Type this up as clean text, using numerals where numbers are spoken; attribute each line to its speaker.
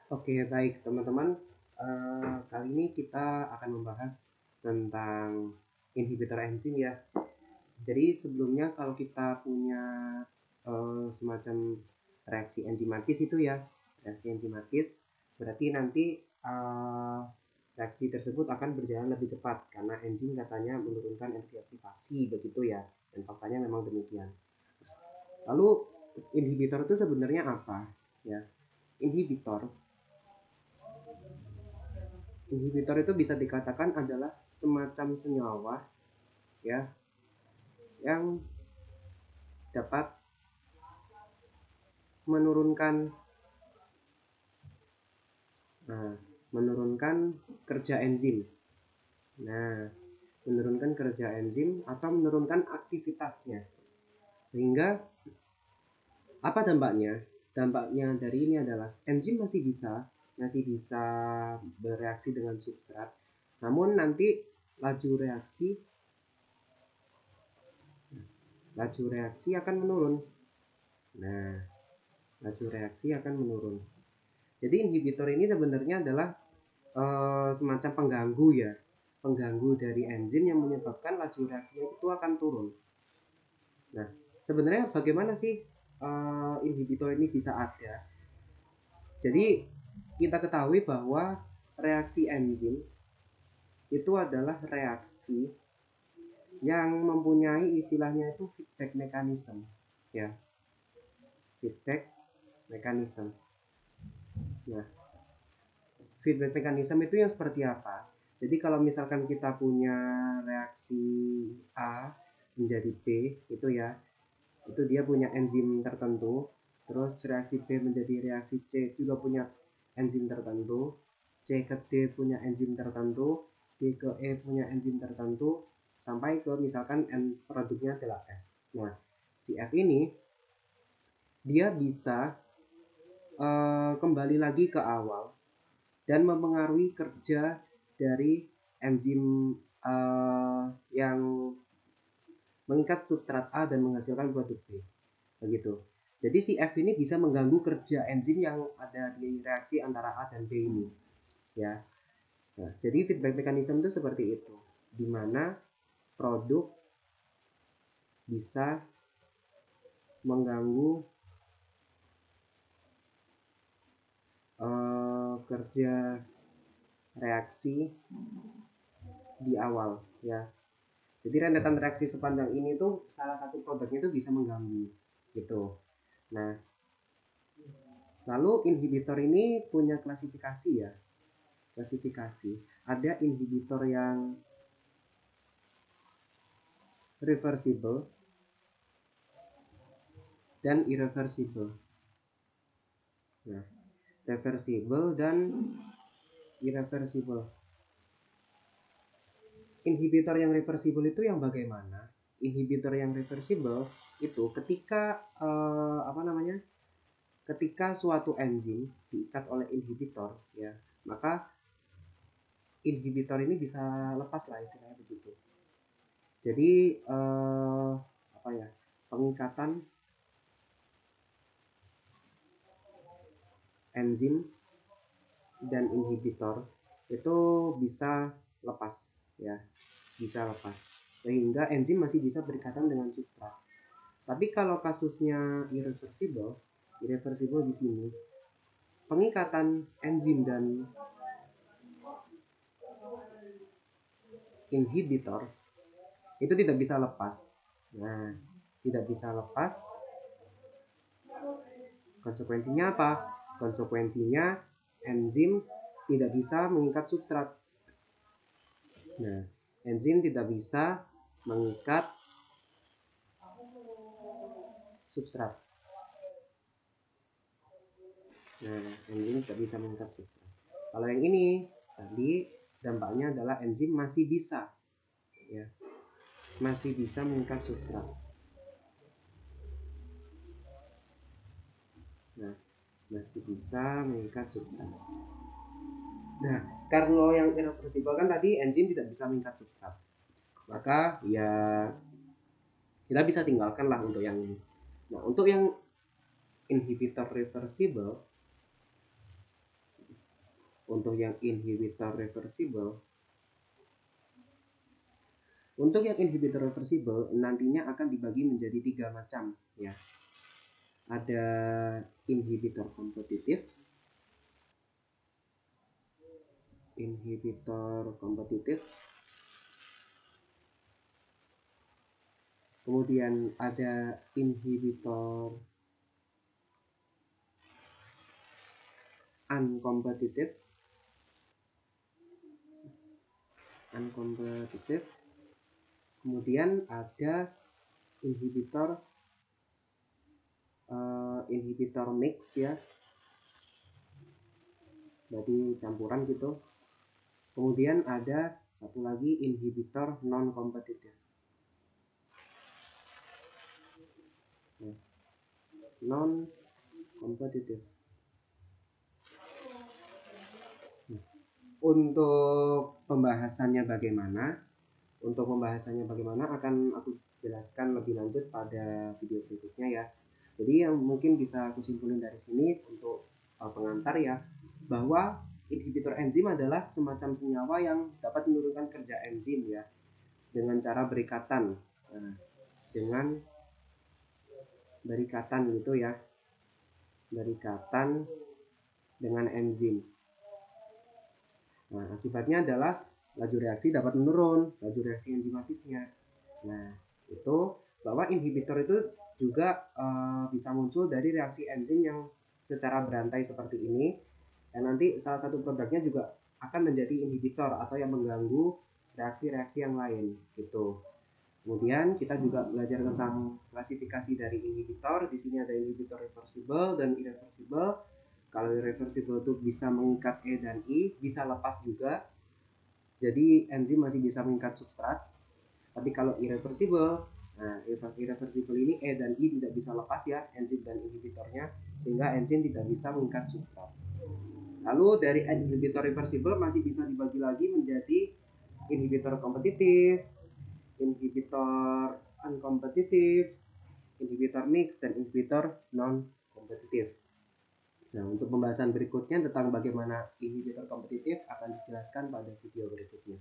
Speaker 1: Oke, baik teman-teman. Kali ini kita akan membahas tentang inhibitor enzim ya. Jadi sebelumnya kalau kita punya semacam reaksi enzimatis itu ya, reaksi enzimatis berarti nanti reaksi tersebut akan berjalan lebih cepat karena enzim katanya menurunkan energi aktivasi begitu ya. Dan faktanya memang demikian. Lalu inhibitor itu sebenarnya apa? Ya, inhibitor Inhibitor itu bisa dikatakan adalah semacam senyawa ya yang dapat menurunkan nah, menurunkan kerja enzim. Nah, menurunkan kerja enzim atau menurunkan aktivitasnya. Sehingga apa dampaknya? Dampaknya dari ini adalah enzim masih bisa bereaksi dengan substrat. Namun nanti laju reaksi laju reaksi akan menurun. Nah, laju reaksi akan menurun. Jadi inhibitor ini sebenarnya adalah semacam pengganggu ya, pengganggu dari enzim yang menyebabkan laju reaksinya itu akan turun. Nah, sebenarnya bagaimana sih inhibitor ini bisa ada? Jadi kita ketahui bahwa reaksi enzim itu adalah reaksi yang mempunyai istilahnya itu feedback mechanism ya, feedback mechanism. Nah, feedback mechanism itu yang seperti apa? Jadi kalau misalkan kita punya reaksi A menjadi B itu ya, itu dia punya enzim tertentu. Terus reaksi B menjadi reaksi C juga punya enzim tertentu. C ke D punya enzim tertentu. D ke E punya enzim tertentu. Sampai ke misalkan produknya adalah F. Nah, si F ini dia bisa kembali lagi ke awal dan mempengaruhi kerja dari enzim yang mengikat substrat A dan menghasilkan produk B. Begitu. Jadi si F ini bisa mengganggu kerja enzim yang ada di reaksi antara A dan B ini. Ya. Nah, jadi feedback mechanism itu seperti itu, di mana produk bisa mengganggu kerja reaksi di awal ya. Jadi rentetan reaksi sepanjang ini tuh salah satu produknya itu bisa mengganggu gitu. Nah, lalu inhibitor ini punya klasifikasi ya. Klasifikasi. Ada inhibitor yang reversible dan irreversible. Nah, reversible dan irreversible. Inhibitor yang reversible itu yang bagaimana? Inhibitor yang reversible itu ketika apa namanya? Ketika suatu enzim diikat oleh inhibitor ya, maka inhibitor ini bisa lepas lah istilahnya begitu. Jadi apa ya? Pengikatan enzim dan inhibitor itu bisa lepas ya, bisa lepas sehingga enzim masih bisa berikatan dengan substrat. Tapi kalau kasusnya irreversible di sini pengikatan enzim dan inhibitor itu tidak bisa lepas. Nah, tidak bisa lepas. Konsekuensinya apa? Konsekuensinya enzim tidak bisa mengikat substrat. Nah, enzim tidak bisa mengikat substrat. Nah, enzim tidak bisa mengikat substrat. Kalau yang ini tadi dampaknya adalah enzim masih bisa ya, masih bisa mengikat substrat. Nah, masih bisa mengikat substrat. Nah, karena yang irreversible kan tadi enzim tidak bisa mengikat substrat, maka ya kita bisa tinggalkan lah untuk yang ini. Nah, untuk yang inhibitor reversible Untuk yang inhibitor reversible, nantinya akan dibagi menjadi 3 macam ya. Ada inhibitor kompetitif, kemudian ada inhibitor uncompetitive, kemudian ada inhibitor mix ya, jadi campuran gitu. Kemudian ada satu lagi inhibitor non kompetitif. Non kompetitif. Untuk pembahasannya bagaimana akan aku jelaskan lebih lanjut pada video berikutnya ya. Jadi yang mungkin bisa aku simpulin dari sini untuk pengantar ya, bahwa inhibitor enzim adalah semacam senyawa yang dapat menurunkan kerja enzim ya, dengan cara berikatan. Dengan berikatan gitu ya, berikatan dengan enzim. Nah, akibatnya adalah laju reaksi dapat menurun, laju reaksi enzimatisnya. Nah, itu bahwa inhibitor itu juga bisa muncul dari reaksi enzim yang secara berantai seperti ini. Dan nanti salah satu produknya juga akan menjadi inhibitor atau yang mengganggu reaksi-reaksi yang lain gitu. Kemudian kita juga belajar tentang klasifikasi dari inhibitor. Di sini ada inhibitor reversible dan irreversible. Kalau irreversible itu bisa mengikat E dan I, bisa lepas juga. Jadi enzim masih bisa mengikat substrat. Tapi kalau irreversible, nah irreversible ini E dan I tidak bisa lepas ya, enzim dan inhibitornya, sehingga enzim tidak bisa mengikat substrat. Lalu dari inhibitor reversible masih bisa dibagi lagi menjadi inhibitor kompetitif, inhibitor uncompetitive, inhibitor mix, dan inhibitor non kompetitif. Nah, untuk pembahasan berikutnya tentang bagaimana inhibitor kompetitif akan dijelaskan pada video berikutnya.